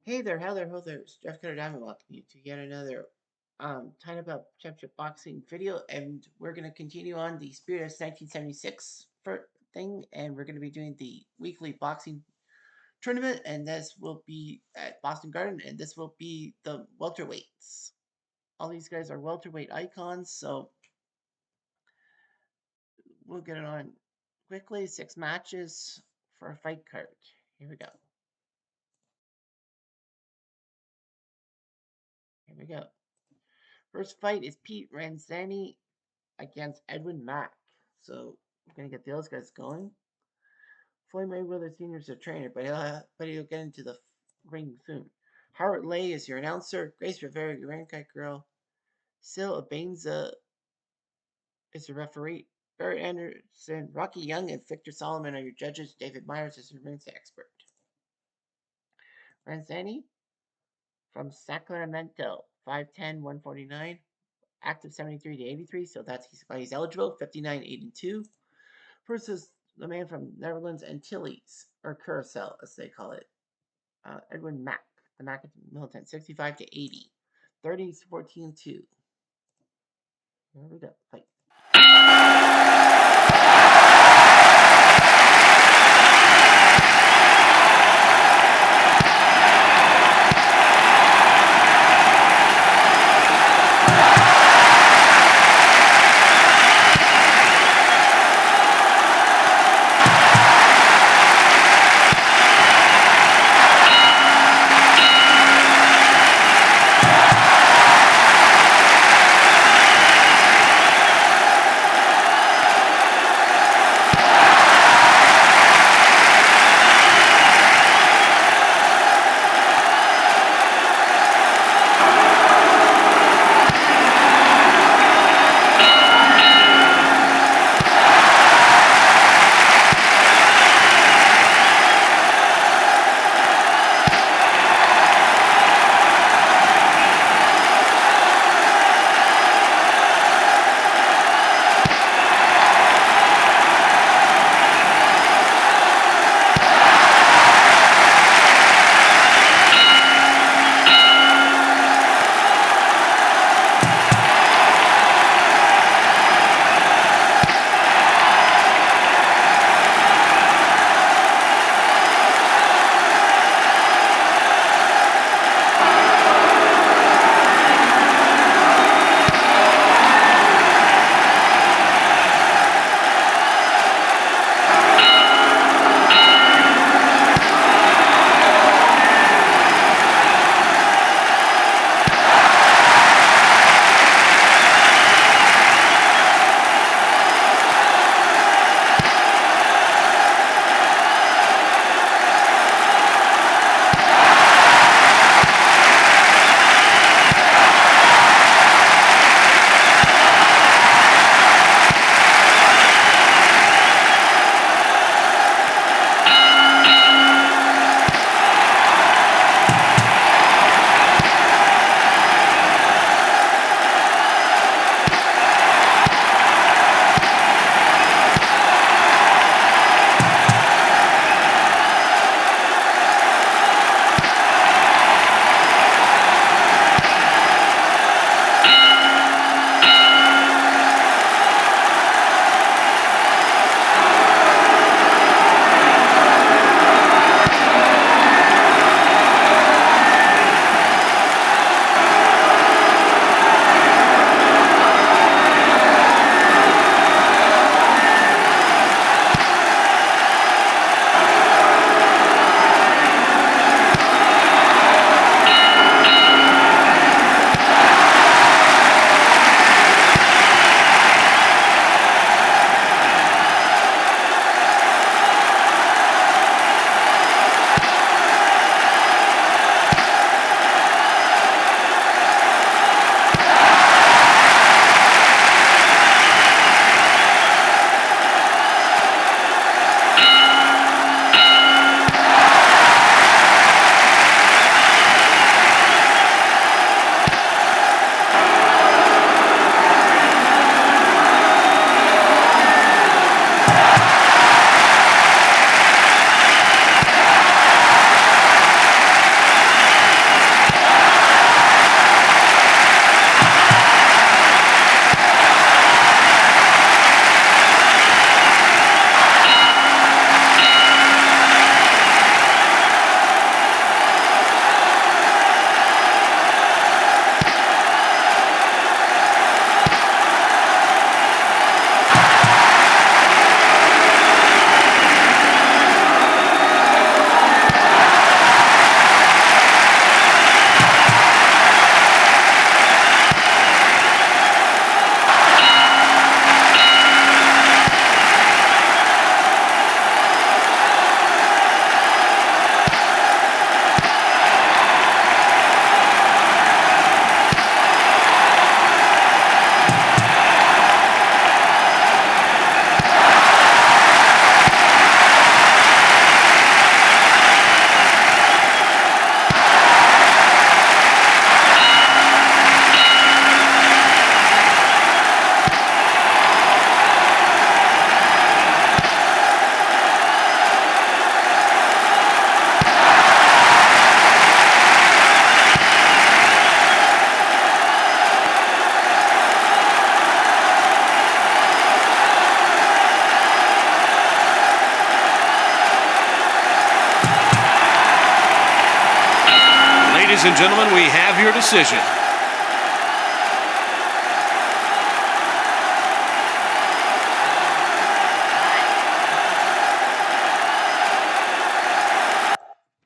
Hey there, how there, it's Jeff Cutter Diamond welcoming you to yet another Time About Championship Boxing video, and we're going to continue on the Spirit of 1976 thing, and we're going to be doing the weekly boxing tournament, and this will be at Boston Garden, and this will be the welterweights. All these guys are welterweight icons, so we'll get it on quickly. 6 matches for a fight card. Here we go. Here we go. First fight is Pete Ranzani against Edwin Mack. So we're gonna get those guys going. Floyd Mayweather Sr. is a trainer, but he'll get into the ring soon. Howard Lay is your announcer. Grace Rivera, your rank girl. Sil Abenza is the referee. Barry Anderson, Rocky Young, and Victor Solomon are your judges. David Myers is your ringside expert. Ranzani from Sacramento, 5'10", 149, active 73 to 83, so that's why he's eligible. 59, 8 and 2. Versus the man from Netherlands Antilles, or Curacao, as they call it, Edwin Mack, the Mack militant, 65 to 80, 30, 14, 2. Here we go. Fight. Ladies and gentlemen, we have your decision.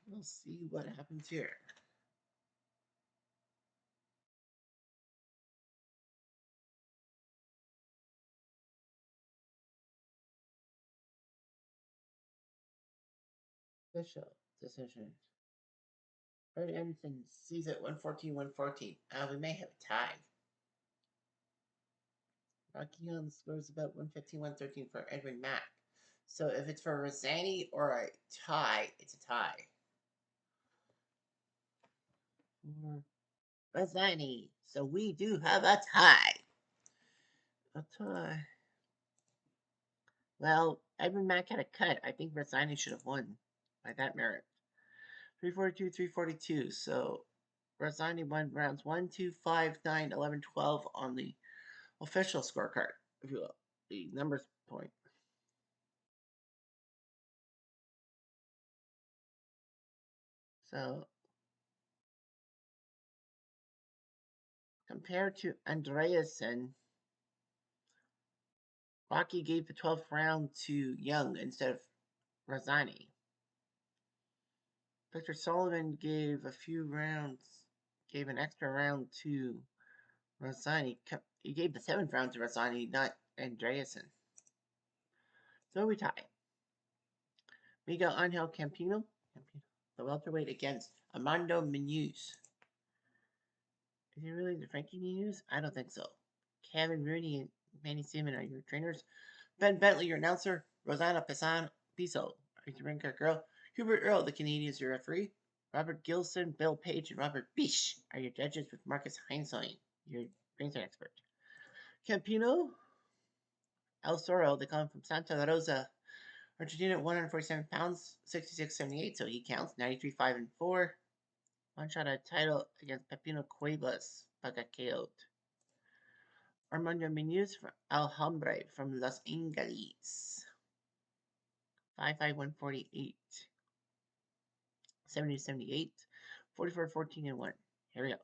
We'll see what happens here. Official decision. Brett Anderson sees it 114-114. We may have a tie. Rocky on scores about 115-113 for Edwin Mack. So if it's for Rosani or a tie, it's a tie. Rosani. So we do have a tie. A tie. Well, Edwin Mack had a cut. I think Rosani should have won by that merit. 342, 342. So Rosani won rounds 1, 2, 5, 9, 11, 12 on the official scorecard, if you will. The numbers point. So compared to Andreasen, Rocky gave the 12th round to Young instead of Rosani. Victor Sullivan gave an extra round to Rosani. He gave the 7th round to Rosani, not Andreasen. So we tie. Miguel Angel Campino, the welterweight, against Armando Munoz. Is he really the Frankie Munoz? I don't think so. Kevin Rooney and Manny Seaman are your trainers. Ben Bentley, your announcer. Rosanna Piso, are your ring girl. Hubert Earl, the Canadian, is your referee. Robert Gilson, Bill Page, and Robert Bish are your judges, with Marcus Heinsohn, your ringside expert. Campino, El Soro, they come from Santa Rosa, Argentina, at 147 pounds, 66-78, so he counts. 93-5-4. One shot at title against Pepino Cuevas, but got KO'd. Armando Munoz from Alhambra from Los Angeles. 5-5-148. 70-78. 44-14-1. Here we go.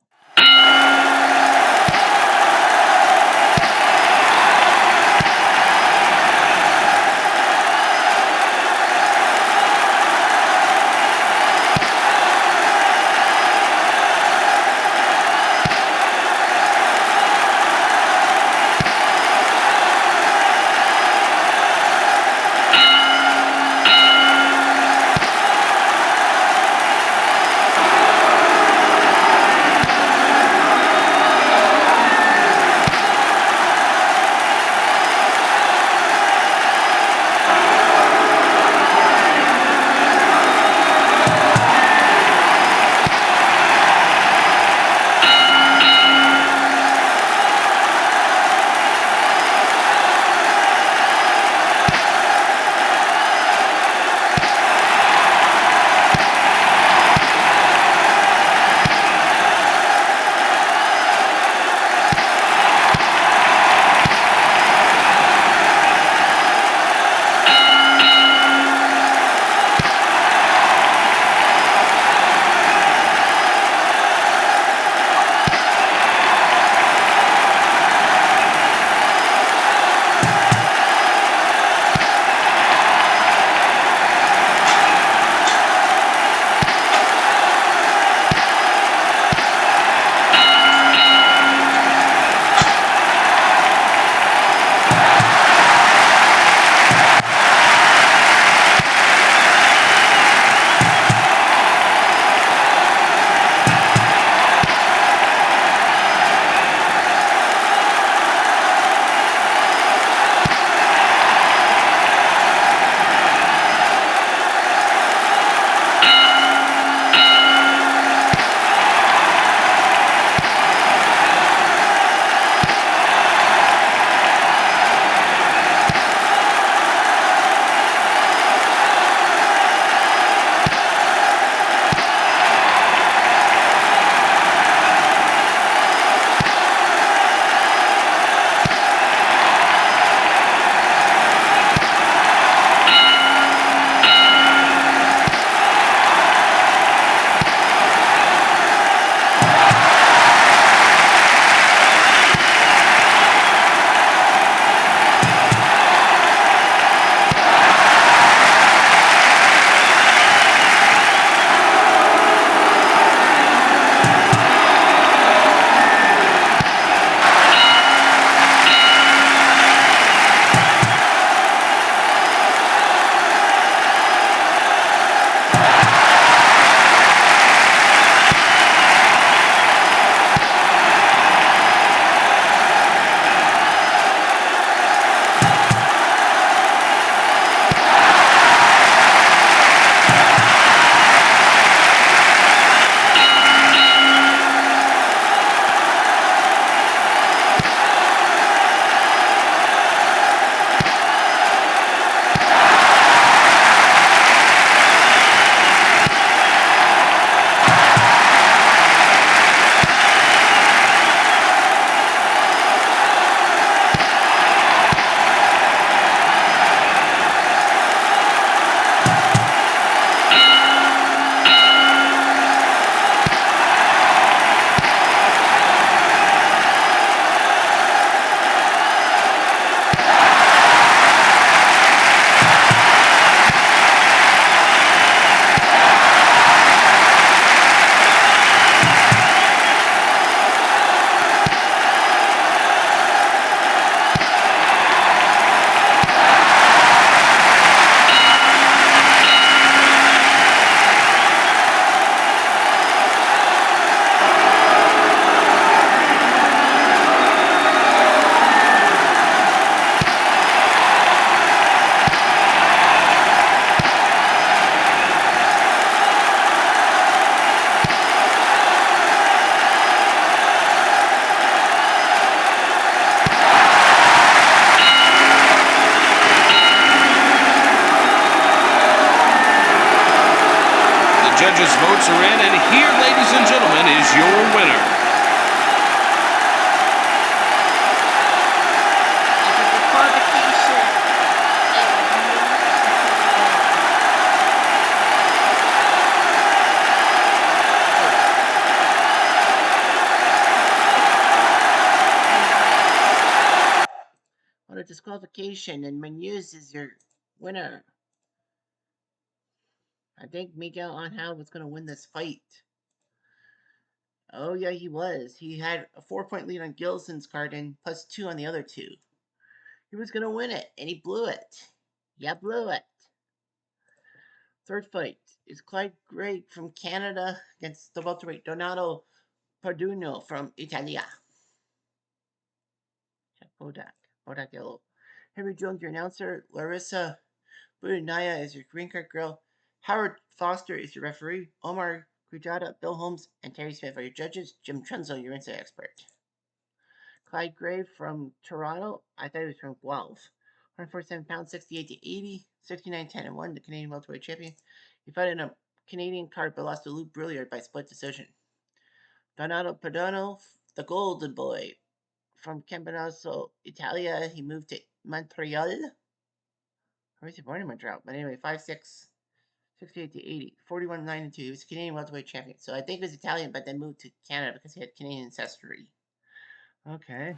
judges' votes are in, and here, ladies and gentlemen, is your winner. It's a disqualification. What a disqualification, and Munoz is your winner. I think Miguel Angel was going to win this fight. Oh, yeah, he was. He had a 4-point lead on Gilson's card and plus 2 on the other two. He was going to win it, and he blew it. Yeah, blew it. Third fight is Clyde Gray from Canada against the welterweight Donato Parduno from Italia. Bodak Yellow. Henry Jones, your announcer. Larissa Budinaya is your green card girl. Howard Foster is your referee. Omar Kujada, Bill Holmes, and Terry Smith are your judges. Jim Trunzo, your inside expert. Clyde Gray from Toronto. I thought he was from Guelph. 147 pounds, 68 to 80, 69 10 and 1, the Canadian welterweight champion. He fought in a Canadian card but lost to Lou Brilliard by split decision. Donato Padano, the Golden Boy from Campanasso, Italia. He moved to Montreal. Or was he born in Montreal? But anyway, 5'6", 68 to 80, 41 9 and 2. He was a Canadian welterweight champion. So I think he was Italian, but then moved to Canada because he had Canadian ancestry. Okay.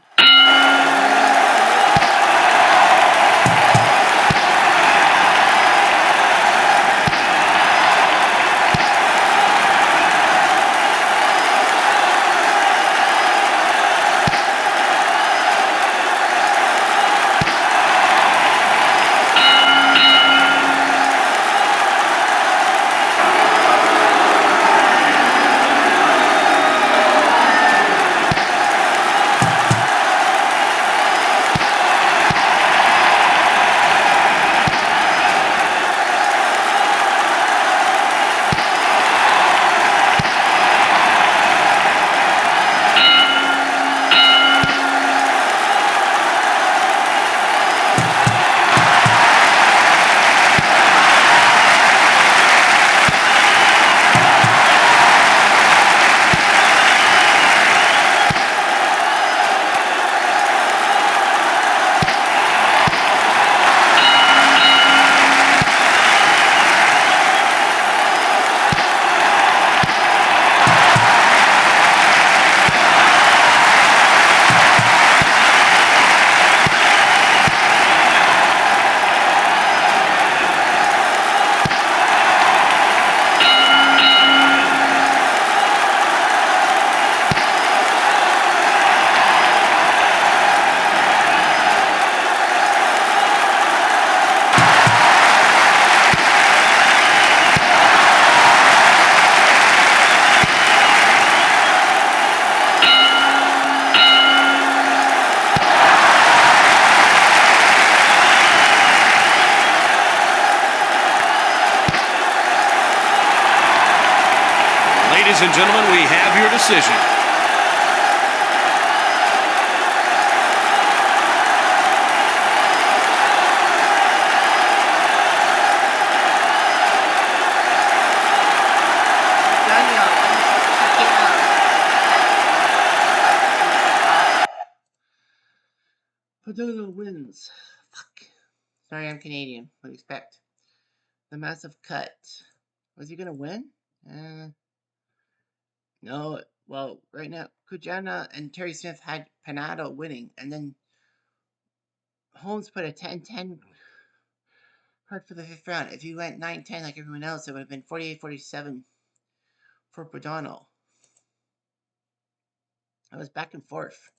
Ladies and gentlemen, we have your decision. Padano wins. Fuck. Sorry, I'm Canadian. What do you expect? The massive cut. Was he going to win? No. Well, right now, Kujana and Terry Smith had Panado winning, and then Holmes put a 10-10 card for the fifth round. If he went 9-10 like everyone else, it would have been 48-47 for Padano. It was back and forth.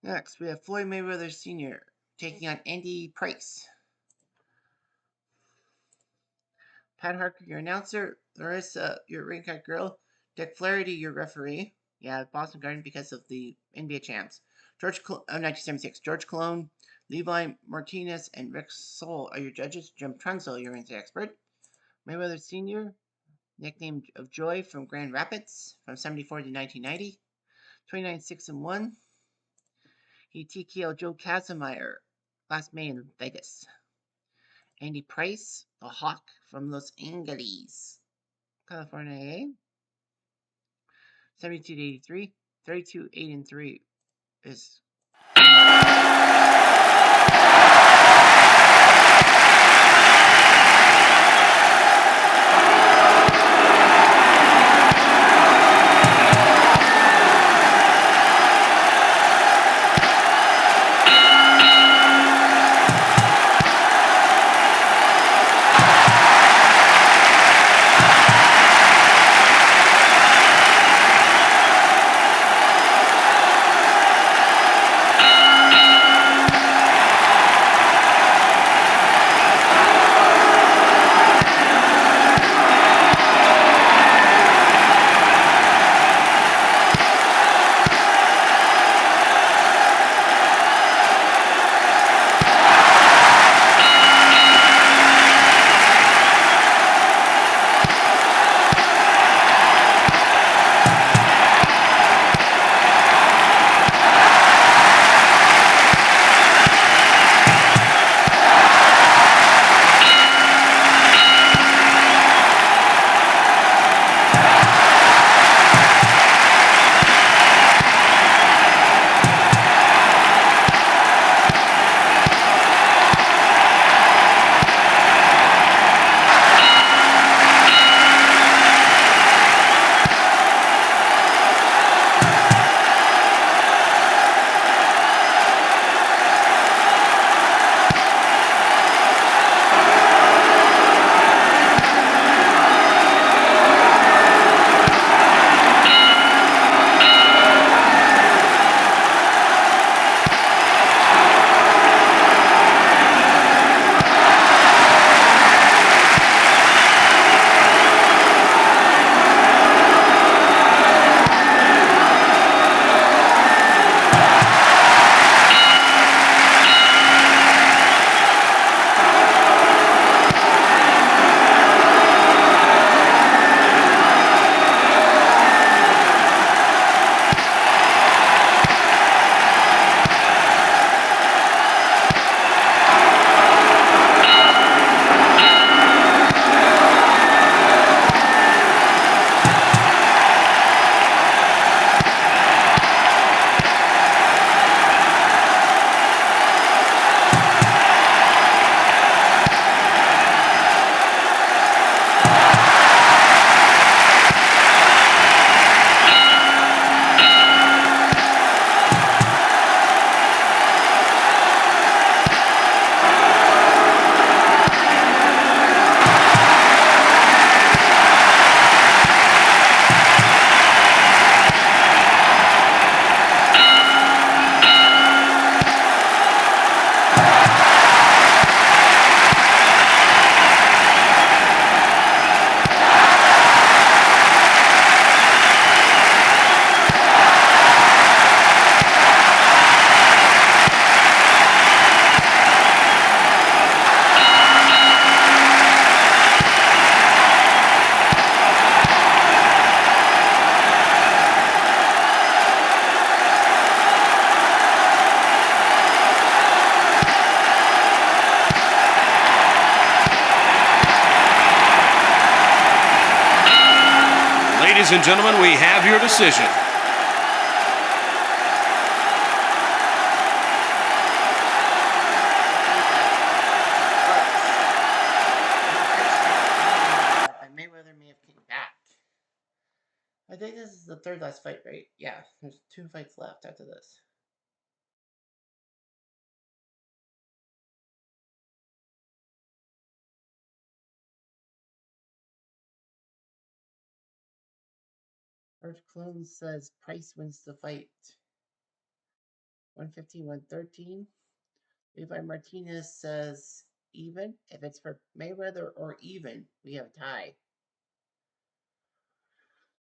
Next, we have Floyd Mayweather Sr. taking on Andy Price. Pat Harker, your announcer. Larissa, your ring card girl. Dick Flaherty, your referee. Yeah, Boston Garden because of the NBA champs. 1976. George Cologne, Levi Martinez, and Rick Soul are your judges. Jim Trunzo, your inside expert. Mayweather Sr., nickname of Joy from Grand Rapids from 74 to 1990. 29-6-1. He TKO'd Joe Casimir last May in Vegas. Andy Price, the Hawk from Los Angeles, California 72 to 83. 32, 8, and 3 is. Ladies and gentlemen, we have your decision. Mayweather may have came back. I think this is the third last fight, right? Yeah, there's 2 fights left after this. First Clone says Price wins the fight. 115, 113. Levi Martinez says even. If it's for Mayweather or even, we have a tie.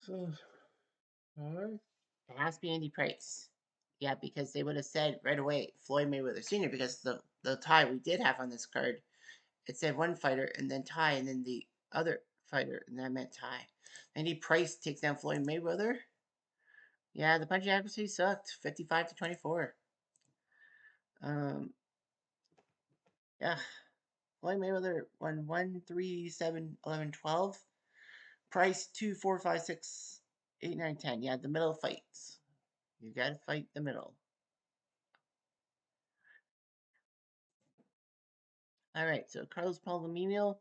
So, it has to be Andy Price. Yeah, because they would have said right away Floyd Mayweather Sr. because the tie we did have on this card, it said one fighter and then tie and then the other fighter and that meant tie. Andy Price takes down Floyd Mayweather. Yeah, the punching accuracy sucked. 55 to 24. Yeah. Floyd Mayweather won 1, 3, 7, 11, 12. Price 2, 4, 5, 6, 8, 9, 10. Yeah, the middle fights. You gotta fight the middle. All right, so Carlos Palomino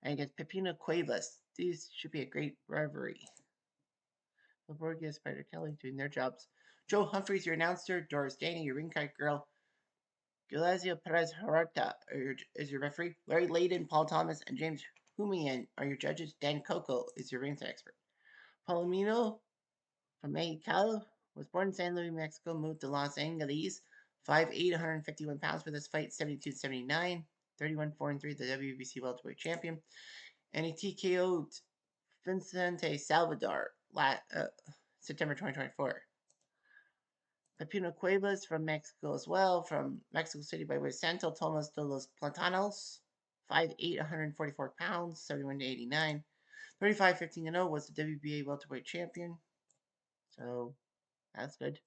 and against Pepino Cuevas. These should be a great rivalry. Laborgia, Spider Kelly doing their jobs. Joe Humphreys, your announcer. Doris Danny, your ring card girl. Gilazio Perez Huerta is your referee. Larry Layden, Paul Thomas, and James Humian are your judges. Dan Coco is your ringside expert. Palomino from Mexicali was born in San Luis, Mexico, moved to Los Angeles. 5'8", 151 pounds for this fight, 72-79. 31-4-3, the WBC welterweight champion. And he TKO'd Vicente Salvador September 2024. Pepino Cuevas from Mexico as well, from Mexico City by way of Santo Tomas de los Platanos. 5'8", 144 pounds, 71-89. 35-15-0 was the WBA welterweight champion. So that's good.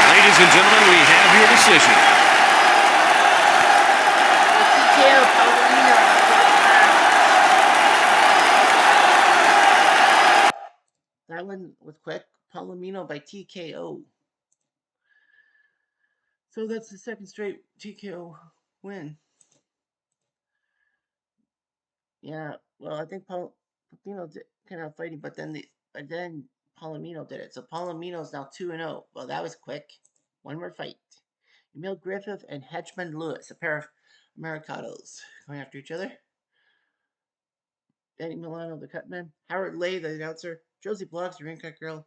Ladies and gentlemen, we have your decision. TKO Palomino. That one was quick. Palomino by TKO. So that's the second straight TKO win. Yeah, well, I think Palomino did kind of fighting, but then Palomino did it. So Palomino's now 2-0. Well, that was quick. One more fight. Emil Griffith and Hedgeman Lewis, a pair of Americanos, going after each other. Danny Milano, the cutman. Howard Lay, the announcer. Josie Bloggs, your ring cut girl.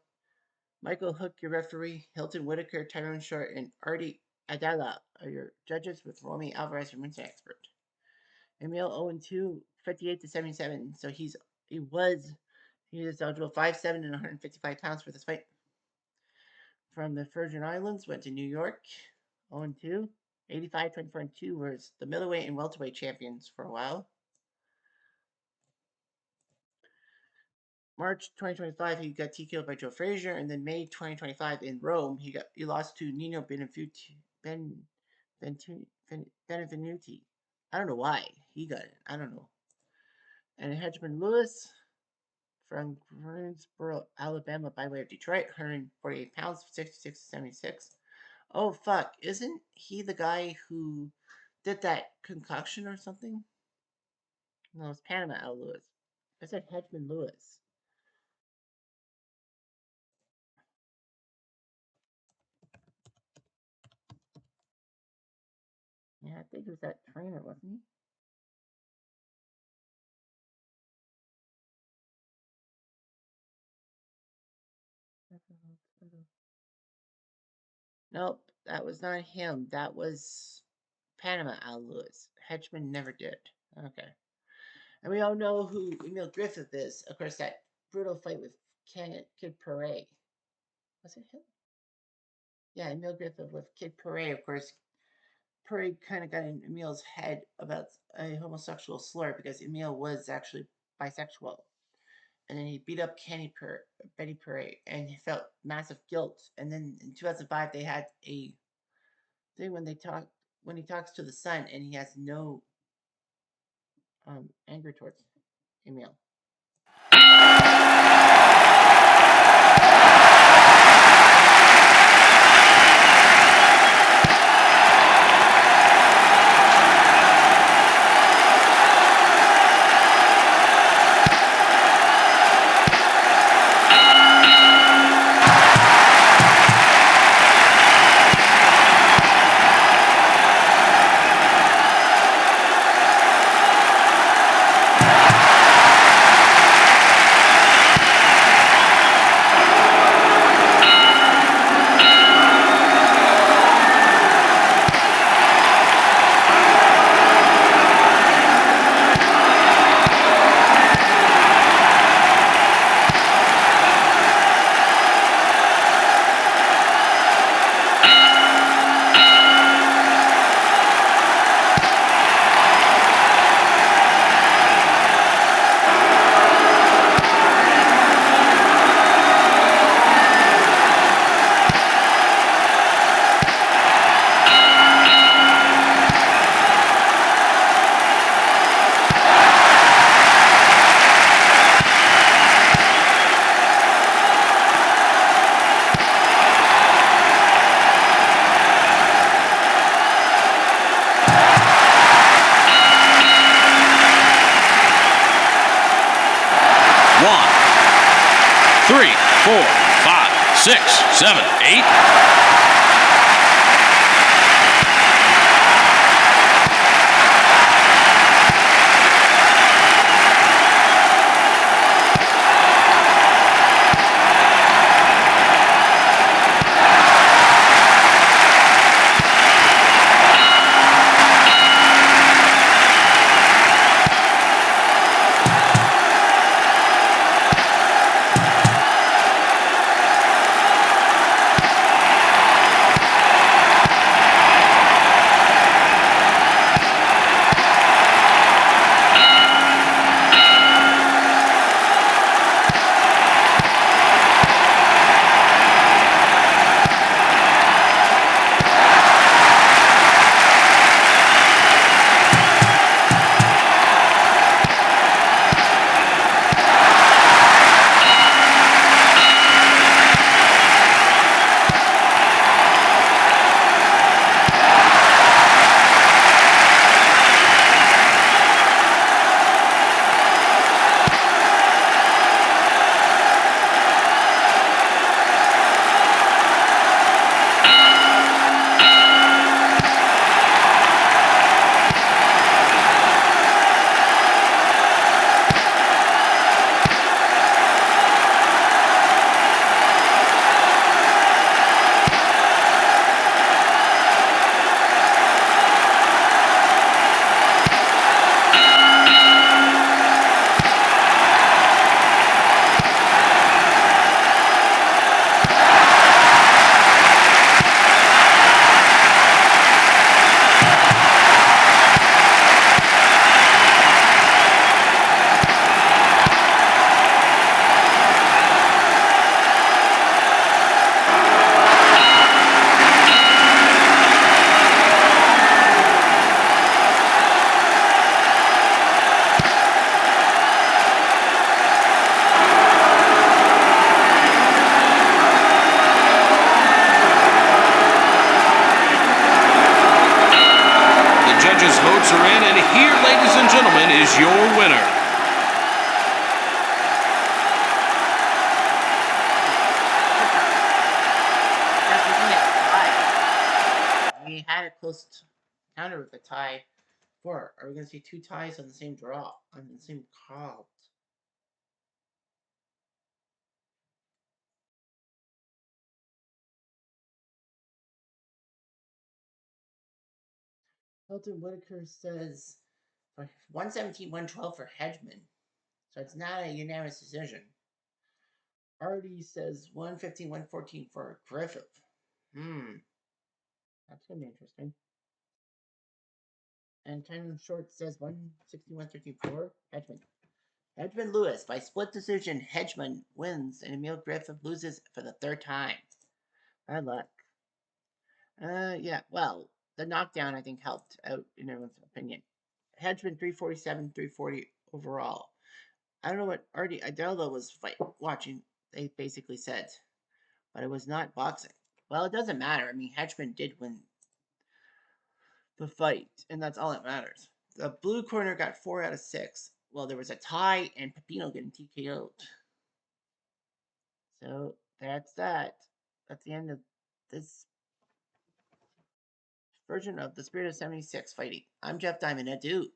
Michael Hook, your referee. Hilton Whitaker, Tyrone Short, and Artie Adala are your judges, with Romy Alvarez, your ringside expert. Emil 0-2, 58-77. So he was eligible 5'7" and 155 pounds for this fight. From the Virgin Islands, went to New York, 0-2. 85, 24, and 2 was the middleweight and welterweight champions for a while. March 2025, he got TKO'd by Joe Frazier, and then May 2025 in Rome, he lost to Nino Benevenuti. I don't know why he got it. I don't know. And Hedgeman Lewis from Greensboro, Alabama, by way of Detroit, 148 pounds, 66-76. Oh fuck! Isn't he the guy who did that concoction or something? No, it's Panama Al Lewis. I said Hedgeman Lewis. Yeah, I think it was that trainer, wasn't he? Nope, that was not him. That was Panama Al Lewis. Hedgeman never did. Okay. And we all know who Emil Griffith is. Of course, that brutal fight with Kid Paray. Was it him? Yeah, Emil Griffith with Kid Paray. Of course, Paray kind of got in Emil's head about a homosexual slur because Emil was actually bisexual. And then he beat up Betty Paray, and he felt massive guilt. And then in 2005, they had a thing when he talks to the son, and he has no anger towards Emil. 3, 4, 5, 6, 7, 8. Judges' votes are in, and here, ladies and gentlemen, is your winner. We had a close counter with a tie. Are we going to see two ties on the same draw, on the same call? Hilton Whitaker says 117, 112 for Hedgeman. So it's not a unanimous decision. Artie says 115, 114 for Griffith. That's going to be interesting. And Ken Short says 161, 134 Hedgeman. Hedgeman Lewis by split decision. Hedgeman wins and Emil Griffith loses for the third time. Bad luck. Yeah, well, the knockdown I think helped out in everyone's opinion. Hedgeman 347, 340 overall. I don't know what Artie Idello was watching. They basically said, but it was not boxing. Well, it doesn't matter. I mean, Hedgeman did win the fight, and that's all that matters. The blue corner got 4 out of 6. Well, there was a tie and Pepino getting TKO'd. So that's that. That's the end of this version of the Spirit of 76 fighting. I'm Jeff Diamond. Adieu.